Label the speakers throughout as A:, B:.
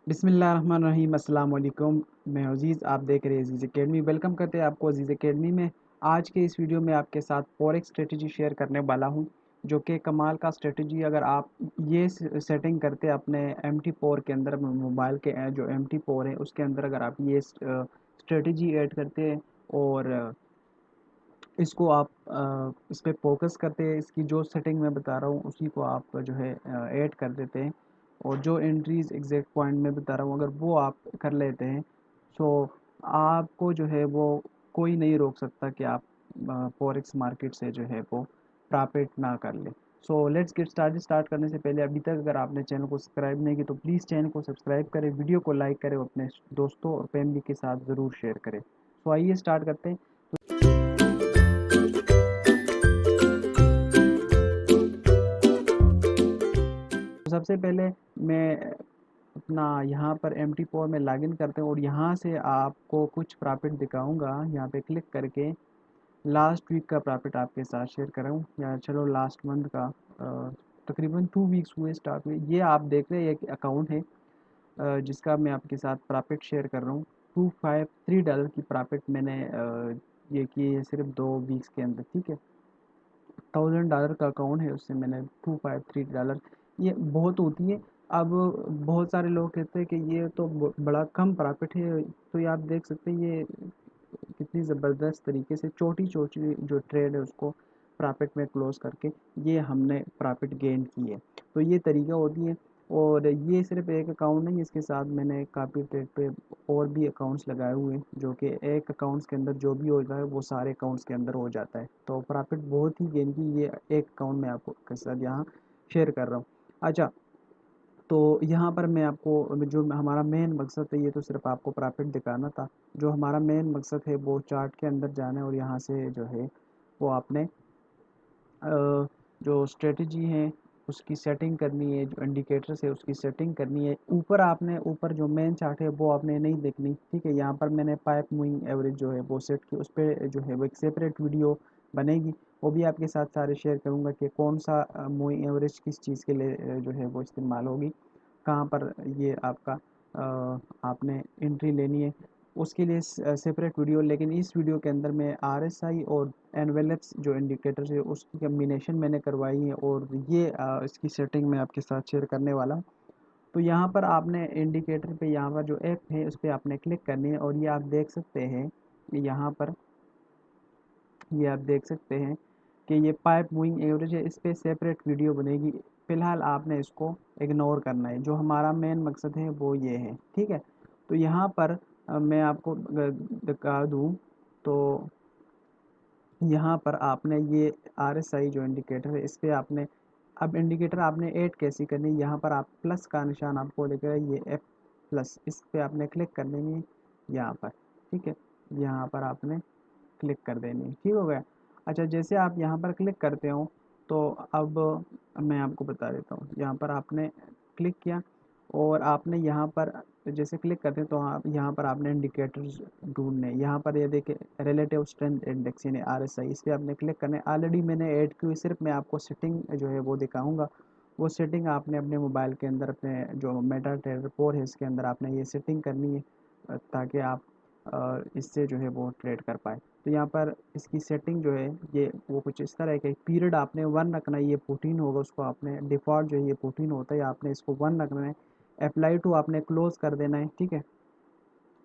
A: बिस्मिल्लाहिर्रहमानिर्रहीम अस्सलाम वालेकुम। मैं अज़ीज़, आप देख रहे हैं अज़ीज़ एकेडमी। वेलकम करते हैं आपको अज़ीज़ एकेडमी में। आज के इस वीडियो में आपके साथ फॉरेक्स स्ट्रेटजी शेयर करने वाला हूं, जो कि कमाल का स्ट्रेटजी। अगर आप ये सेटिंग करते हैं अपने MT4 के अंदर, मोबाइल के जो MT4 है उसके अंदर, अगर आप ये स्ट्रेटजी ऐड करते हैं और इसको आप इस पे फोकस करते हैं, इसकी जो सेटिंग मैं बता रहा हूँ उसी को आप जो है ऐड कर देते हैं, और जो एंट्रीज एग्जैक्ट पॉइंट में बता रहा हूँ अगर वो आप कर लेते हैं, सो आपको जो है वो कोई नहीं रोक सकता कि आप फॉरेक्स मार्केट से जो है वो प्रॉफिट ना कर ले। So let's get start. Start करने से पहले अभी तक अगर आपने चैनल को सब्सक्राइब नहीं किया तो प्लीज़ चैनल को सब्सक्राइब करें, वीडियो को लाइक करें और अपने दोस्तों और फैमिली के साथ ज़रूर शेयर करें। सो आइए स्टार्ट करते हैं। तो सबसे पहले मैं अपना यहाँ पर MT4 में लॉगिन करते हैं और यहाँ से आपको कुछ प्रॉफिट दिखाऊंगा। यहाँ पे क्लिक करके लास्ट वीक का प्रॉफिट आपके साथ शेयर कर रहा हूँ, या चलो लास्ट मंथ का। तकरीबन 2 वीक्स हुए स्टार्ट हुए। ये आप देख रहे हैं एक अकाउंट है जिसका मैं आपके साथ प्रॉफिट शेयर कर रहा हूँ। $253 की प्रॉफिट मैंने ये की है सिर्फ 2 वीक्स के अंदर, ठीक है। $1000 का अकाउंट है, उससे मैंने $253, ये बहुत होती है। अब बहुत सारे लोग कहते हैं कि ये तो बड़ा कम प्रॉफिट है, तो ये आप देख सकते हैं ये कितनी ज़बरदस्त तरीके से छोटी छोटी जो ट्रेड है उसको प्रॉफिट में क्लोज करके ये हमने प्रॉफिट गेन की है। तो ये तरीका होती है। और ये सिर्फ एक अकाउंट नहीं, इसके साथ मैंने काफ़ी ट्रेड पे और भी अकाउंट्स लगाए हुए हैं, जो कि एक अकाउंट्स के अंदर जो भी होता है वो सारे अकाउंट्स के अंदर हो जाता है। तो प्रॉफिट बहुत ही गेन की ये एक अकाउंट में आपको के साथ यहाँ शेयर कर रहा हूँ। अच्छा, तो यहाँ पर मैं आपको जो हमारा मेन मकसद है, ये तो सिर्फ आपको प्रॉफिट दिखाना था। जो हमारा मेन मकसद है वो चार्ट के अंदर जाना है और यहाँ से जो है वो आपने जो स्ट्रेटजी है उसकी सेटिंग करनी है, जो इंडिकेटर्स है उसकी सेटिंग करनी है। ऊपर आपने ऊपर जो मेन चार्ट है वो आपने नहीं देखनी, ठीक है। यहाँ पर मैंने पाइप मूविंग एवरेज जो है वो सेट की, उस पर जो है वो एक सेपरेट वीडियो बनेगी, वो भी आपके साथ सारे शेयर करूँगा कि कौन सा मूविंग एवरेज किस चीज़ के लिए जो है वो इस्तेमाल होगी, कहाँ पर ये आपका आपने एंट्री लेनी है, उसके लिए सेपरेट वीडियो। लेकिन इस वीडियो के अंदर मैं RSI और एनवेलप्स जो इंडिकेटर्स है उसकी कम्बिनेशन मैंने करवाई है, और ये इसकी सेटिंग मैं आपके साथ शेयर करने वाला हूँ। तो यहाँ पर आपने इंडिकेटर पे, यहाँ पर जो ऐप है उस पर आपने क्लिक करनी है, और ये आप देख सकते हैं यहाँ पर, ये आप देख सकते हैं कि ये पाइप मूविंग एवरेज है, इस पर सेपरेट वीडियो बनेगी। फ़िलहाल आपने इसको इग्नोर करना है, जो हमारा मेन मकसद है वो ये है, ठीक है। तो यहाँ पर मैं आपको अगर दिखा दूँ तो यहाँ पर आपने ये RSI जो इंडिकेटर है इस पे आपने, अब इंडिकेटर आपने ऐड कैसी करनी है, यहाँ पर आप प्लस का निशान आपको दिख रहा है, ये F प्लस, इस पे आपने क्लिक कर देनी है यहाँ पर, ठीक है। यहाँ पर आपने क्लिक कर देनी है, ठीक हो गया। अच्छा, जैसे आप यहाँ पर क्लिक करते हो तो अब मैं आपको बता देता हूँ। यहाँ पर आपने क्लिक किया और आपने यहाँ पर जैसे क्लिक करते हैं तो आप यहाँ पर आपने इंडिकेटर्स ढूंढने, यहाँ पर ये देखिए रिलेटिव स्ट्रेंथ इंडेक्स यानी RSI, इस पर आपने क्लिक करना है। ऑलरेडी मैंने ऐड की हुई, सिर्फ मैं आपको सेटिंग जो है वो दिखाऊंगा। वो सेटिंग आपने अपने मोबाइल के अंदर, अपने जो मेटा ट्रेडर 4 है इसके अंदर आपने ये सेटिंग करनी है, ताकि आप इससे जो है वो ट्रेड कर पाए। तो यहाँ पर इसकी सेटिंग जो है ये वो कुछ इस तरह का, पीरियड आपने 1 रखना है, ये 14 होगा, उसको आपने डिफ़ॉल्ट जो है ये 14 होता है, आपने इसको 1 रखना है। अप्लाई टू आपने क्लोज़ कर देना है, ठीक है।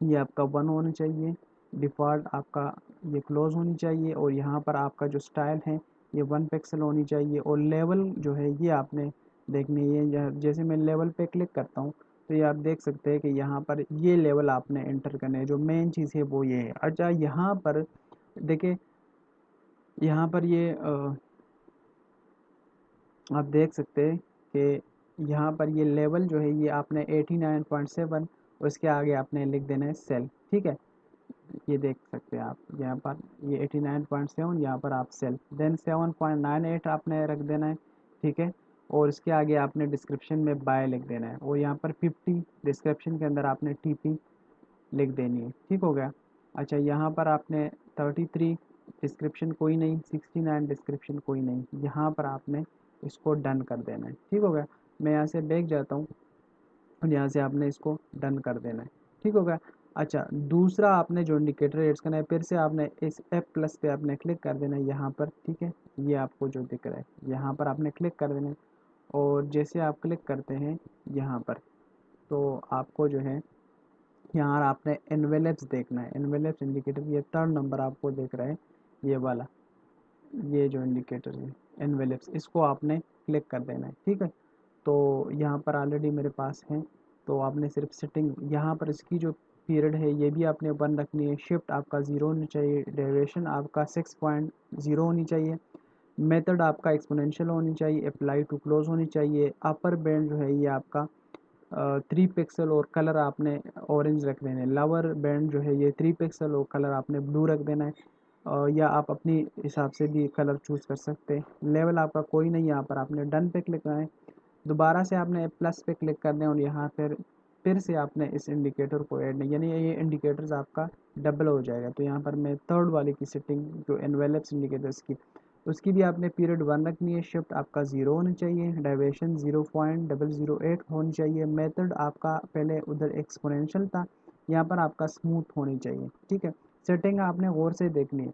A: ये आपका 1 होना चाहिए, डिफ़ॉल्ट आपका ये क्लोज़ होनी चाहिए, और यहाँ पर आपका जो स्टाइल है ये 1 पिक्सल होनी चाहिए, और लेवल जो है ये आपने देखनी है। जैसे मैं लेवल पे क्लिक करता हूँ तो ये आप देख सकते हैं कि यहाँ पर ये लेवल आपने एंटर करने है। जो मेन चीज़ है वो ये है। अच्छा, यहाँ पर देखिए, यहाँ पर ये आप देख सकते हैं कि यहाँ पर ये लेवल जो है ये आपने 89.7, और इसके आगे आपने लिख देना है सेल, ठीक है। ये देख सकते हैं आप यहाँ पर, ये 89.7, यहाँ पर आप सेल, देन 7.98 आपने रख देना है, ठीक है। और इसके आगे आपने डिस्क्रिप्शन में बाय लिख देना है, और यहाँ पर 50 डिस्क्रिप्शन के अंदर आपने TP लिख देनी है, ठीक हो गया। अच्छा, यहाँ पर आपने 33 डिस्क्रिप्शन कोई नहीं, 69 डिस्क्रिप्शन कोई नहीं, यहाँ पर आपने इसको डन कर देना है, ठीक हो गया। मैं यहाँ से बैक जाता हूँ और यहाँ से आपने इसको डन कर देना है। ठीक हो गया। अच्छा, दूसरा आपने जो इंडिकेटर एड्स करना है, फिर से आपने इस F+ पे आपने क्लिक कर देना है यहाँ पर। ठीक है, ये आपको जो दिख रहा है यहाँ पर आपने क्लिक कर देना है। और जैसे आप क्लिक करते हैं यहाँ पर, तो आपको जो है यहाँ आपने एनवेलप्स देखना है। एनवेलप्स इंडिकेटर ये 3rd नंबर आपको दिख रहा है, ये वाला, ये जो इंडिकेटर है एनवेलप्स, इसको आपने क्लिक कर देना है। ठीक है, तो यहाँ पर ऑलरेडी मेरे पास है, तो आपने सिर्फ सेटिंग यहाँ पर इसकी जो पीरियड है ये भी आपने 1 रखनी है। शिफ्ट आपका 0 होनी चाहिए, डेरिवेशन आपका 6.0 होनी चाहिए, मेथड आपका एक्सपोनेंशियल होनी चाहिए, अप्लाई टू क्लोज होनी चाहिए, अपर बैंड जो है ये आपका 3 पिक्सल और कलर आपने ऑरेंज रख देना है, लोअर बैंड जो है ये 3 पिक्सल और कलर आपने ब्लू रख देना है। या आप अपनी हिसाब से भी कलर चूज़ कर सकते हैं। लेवल आपका कोई नहीं, यहाँ पर आपने डन पे क्लिक करना है। दोबारा से आपने प्लस पे क्लिक करना है और यहाँ फिर से आपने इस इंडिकेटर को ऐड नहीं, यानी ये इंडिकेटर्स आपका डबल हो जाएगा। तो यहाँ पर मैं 3rd वाले की सेटिंग जो एनवेलप्स इंडिकेटर्स की, उसकी भी आपने पीरियड 1 रखनी है, शिफ्ट आपका 0 होनी चाहिए, डायवेशन 0.008 होनी चाहिए, मेथड आपका पहले उधर एक्सपोनेंशियल था, यहाँ पर आपका स्मूथ होनी चाहिए। ठीक है, सेटिंग आपने गौर से देखनी है।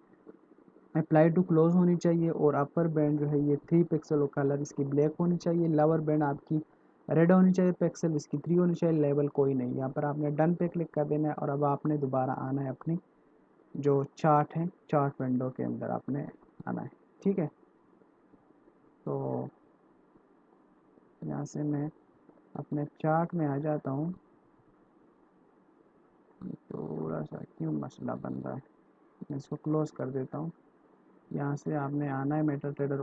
A: अप्लाई टू क्लोज होनी चाहिए और अपर बैंड जो है ये 3 पिक्सल और कलर इसकी ब्लैक होनी चाहिए, लोअर बैंड आपकी रेड होनी चाहिए, पिक्सल इसकी 3 होनी चाहिए, लेवल कोई नहीं। यहाँ पर आपने डन पे क्लिक कर देना है और अब आपने दोबारा आना है अपनी जो चार्ट है, चार्ट विंडो के अंदर आपने आना है। ठीक है, तो यहाँ से मैं अपने चार्ट में आ जाता हूँ। थोड़ा सा क्यों मसला बन रहा है, मैं इसको क्लोज कर देता हूँ। यहाँ से आपने आना है, मेटा ट्रेडर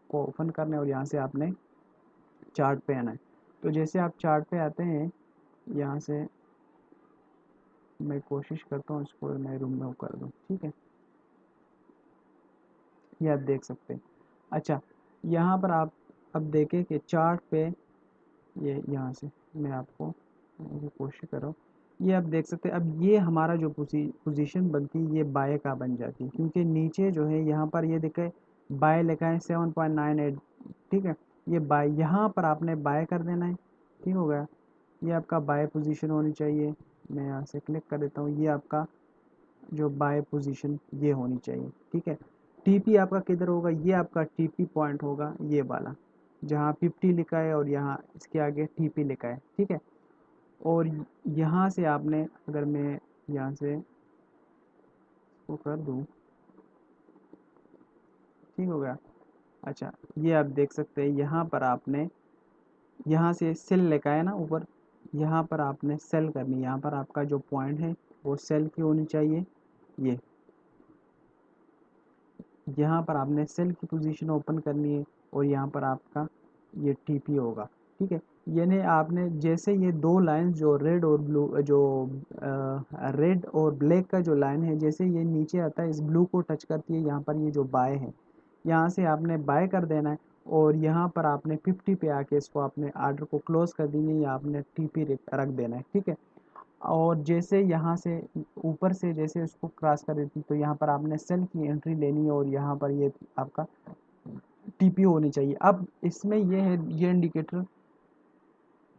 A: को ओपन करना है और यहाँ से आपने चार्ट पे आना है। तो जैसे आप चार्ट पे आते हैं, यहाँ से मैं कोशिश करता हूँ इसको मैं रिमूव कर दूँ। ठीक है, ये आप देख सकते हैं। अच्छा, यहाँ पर आप अब देखें कि चार्ट पे ये यहाँ से मैं आपको कोशिश कर रहा हूँ, ये आप देख सकते हैं। अब ये हमारा जो पोजीशन बनती है ये बाय का बन जाती है, क्योंकि नीचे जो है यहाँ पर ये देखे बाय लिखा है 7.98। ठीक है, ये बाय यहाँ पर आपने बाय कर देना है। ठीक हो गया, ये आपका बाय पोजीशन होनी चाहिए। मैं यहाँ से क्लिक कर देता हूँ, ये आपका जो बाय पोजीशन ये होनी चाहिए। ठीक है, टीपी आपका किधर होगा, ये आपका टीपी पॉइंट होगा, ये वाला जहाँ 50 लिखा है और यहाँ इसके आगे टीपी लिखा है। ठीक है, और यहाँ से आपने, अगर मैं यहाँ से इसको कर दूँ, ठीक हो गया। अच्छा, ये आप देख सकते हैं यहाँ पर आपने यहाँ से सेल लिखा है ना ऊपर, यहाँ पर आपने सेल करनी है। यहाँ पर आपका जो पॉइंट है वो सेल की होनी चाहिए। ये यहाँ पर आपने सेल की पोजीशन ओपन करनी है और यहाँ पर आपका ये टीपी होगा। ठीक है, यानी आपने जैसे ये दो लाइन जो रेड और ब्लू, जो रेड और ब्लैक का जो लाइन है, जैसे ये नीचे आता है इस ब्लू को टच करती है, यहाँ पर ये जो बाय है यहाँ से आपने बाय कर देना है और यहाँ पर आपने 50 पे आके इसको आपने आर्डर को क्लोज कर देनी है या आपने टीपी रख देना है। ठीक है, और जैसे यहाँ से ऊपर से जैसे उसको क्रॉस कर देती तो यहाँ पर आपने सेल की एंट्री लेनी है और यहाँ पर ये आपका टीपी होनी चाहिए। अब इसमें ये है, ये इंडिकेटर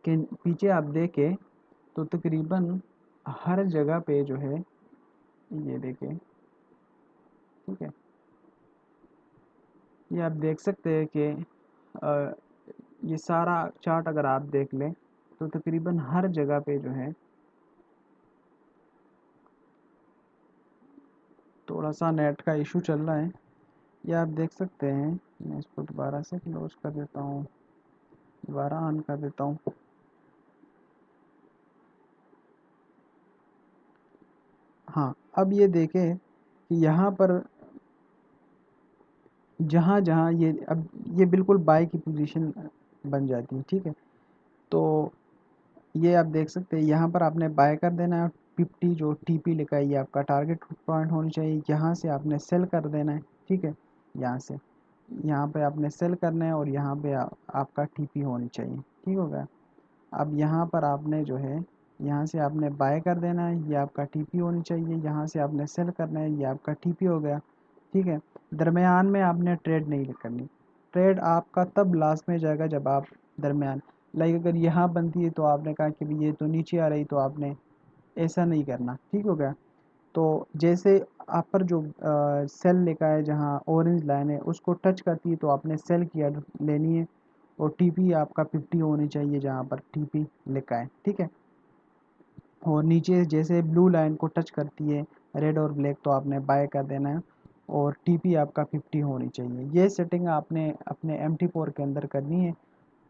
A: के पीछे आप देखें तो तकरीबन हर जगह पे जो है ये देखें। ठीक है, ये आप देख सकते हैं कि ये सारा चार्ट अगर आप देख लें तो तकरीबन हर जगह पे जो है थोड़ा सा नेट का इशू चल रहा है। ये आप देख सकते हैं, मैं इसको दोबारा से क्लोज कर देता हूँ, दोबारा ऑन कर देता हूँ। हाँ, अब ये देखें कि यहाँ पर जहाँ जहाँ ये अब ये बिल्कुल बाय की पोजीशन बन जाती है। ठीक है, तो ये आप देख सकते हैं यहाँ पर आपने बाय कर देना है। 50 जो टीपी लिखा है ये आपका टारगेट पॉइंट होनी चाहिए, यहाँ से आपने सेल कर देना है। ठीक है, यहाँ से यहाँ पे आपने सेल करना है और यहाँ पे आपका टीपी होनी चाहिए। ठीक हो गया, अब यहाँ पर आपने जो है यहाँ से आपने बाय कर देना है, ये आपका टीपी होनी चाहिए, यहाँ से आपने सेल करना है, ये आपका टीपी हो गया। ठीक है, दरमियान में आपने ट्रेड नहीं करनी। ट्रेड आपका तब लास्ट में जाएगा जब आप दरमियान लाइक अगर यहाँ बनती है तो आपने कहा कि भाई ये तो नीचे आ रही, तो आपने ऐसा नहीं करना। ठीक हो गया। तो जैसे आप पर जो सेल लिखा है जहाँ ऑरेंज लाइन है उसको टच करती है तो आपने सेल की एड लेनी है, और टीपी आपका 50 होनी चाहिए जहाँ पर टीपी लिखा है। ठीक है। और नीचे जैसे ब्लू लाइन को टच करती है रेड और ब्लैक तो आपने बाय कर देना है, और टीपी आपका 50 होनी चाहिए। ये सेटिंग आपने अपने MT4 के अंदर करनी है।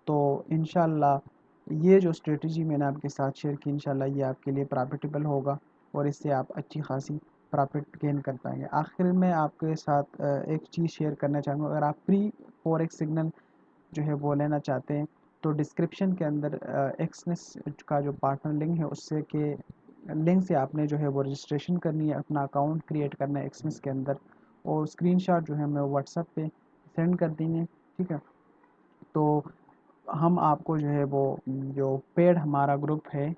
A: तो इंशाल्लाह ये जो स्ट्रेटजी मैंने आपके साथ शेयर की, इंशाल्लाह ये आपके लिए प्रॉफिटेबल होगा और इससे आप अच्छी खासी प्रॉफिट गेन कर पाएंगे। आखिर में आपके साथ एक चीज़ शेयर करना चाहूँगा, अगर आप प्री फॉरेक्स सिग्नल जो है वो लेना चाहते हैं तो डिस्क्रिप्शन के अंदर एक्सनेस का जो पार्टनर लिंक है उससे के लिंक से आपने जो है वो रजिस्ट्रेशन करनी है, अपना अकाउंट क्रिएट करना है एक्सनेस के अंदर, और स्क्रीनशॉट जो है मैं व्हाट्सएप पे सेंड कर देंगे। ठीक है। तो हम आपको जो है वो जो पेड हमारा ग्रुप है,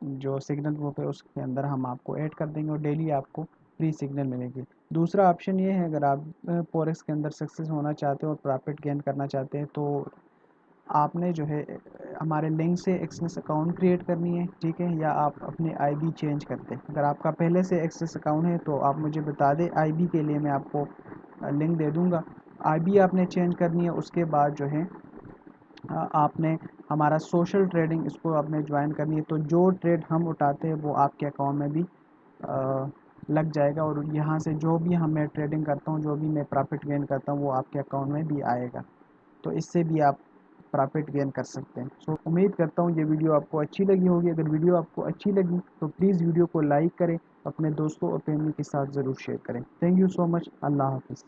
A: जो सिग्नल ग्रुप है, उसके अंदर हम आपको ऐड कर देंगे और डेली आपको फ्री सिग्नल मिलेगी। दूसरा ऑप्शन ये है, अगर आप फॉरेक्स के अंदर सक्सेस होना चाहते हो और प्रॉफिट गेन करना चाहते हैं तो आपने जो है हमारे लिंक से एक्सेस अकाउंट क्रिएट करनी है। ठीक है। या आप अपने आईबी चेंज करते हैं। अगर आपका पहले से एक्सेस अकाउंट है तो आप मुझे बता दें, आईबी के लिए मैं आपको लिंक दे दूंगा। आईबी आपने चेंज करनी है, उसके बाद जो है आपने हमारा सोशल ट्रेडिंग इसको आपने ज्वाइन करनी है। तो जो ट्रेड हम उठाते हैं वो आपके अकाउंट में भी लग जाएगा, और यहाँ से जो भी हम मैं ट्रेडिंग करता हूँ, जो भी मैं प्रॉफिट गेन करता हूँ वो आपके अकाउंट में भी आएगा। तो इससे भी आप प्रॉफिट गेन कर सकते हैं। सो उम्मीद करता हूँ ये वीडियो आपको अच्छी लगी होगी। अगर वीडियो आपको अच्छी लगी तो प्लीज़ वीडियो को लाइक करें, अपने दोस्तों और फैमिली के साथ ज़रूर शेयर करें। Thank you so much. अल्लाह हाफिज़।